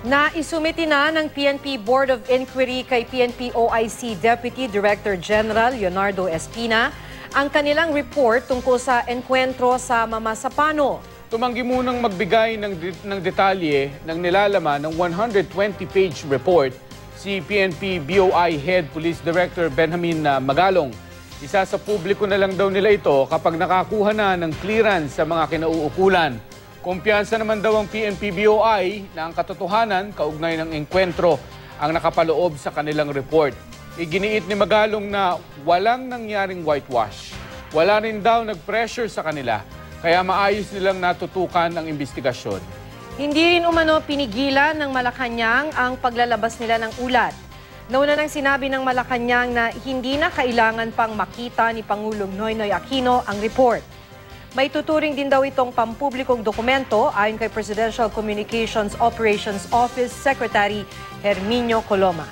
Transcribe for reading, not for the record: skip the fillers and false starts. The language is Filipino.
Naisumiti na ng PNP Board of Inquiry kay PNP OIC Deputy Director General Leonardo Espina ang kanilang report tungkol sa enkwentro sa Mamasapano. Tumanggi munang magbigay ng detalye ng nilalaman ng 120-page report si PNP BOI Head Police Director Benjamin Magalong. Isa sa publiko na lang daw nila ito kapag nakakuha na ng clearance sa mga kinauukulan. Kumpiyansa naman daw ang PNP BOI na ang katotohanan kaugnay ng engkwentro ang nakapaloob sa kanilang report. Iginiit ni Magalong na walang nangyaring whitewash. Wala rin daw nag-pressure sa kanila, kaya maayos nilang natutukan ang investigasyon. Hindi rin umano pinigilan ng Malacanang ang paglalabas nila ng ulat. Nauna nang sinabi ng Malacanang na hindi na kailangan pang makita ni Pangulong Noynoy Aquino ang report. May tuturing din daw itong pampublikong dokumento ayon kay Presidential Communications Operations Office Secretary Herminio Coloma.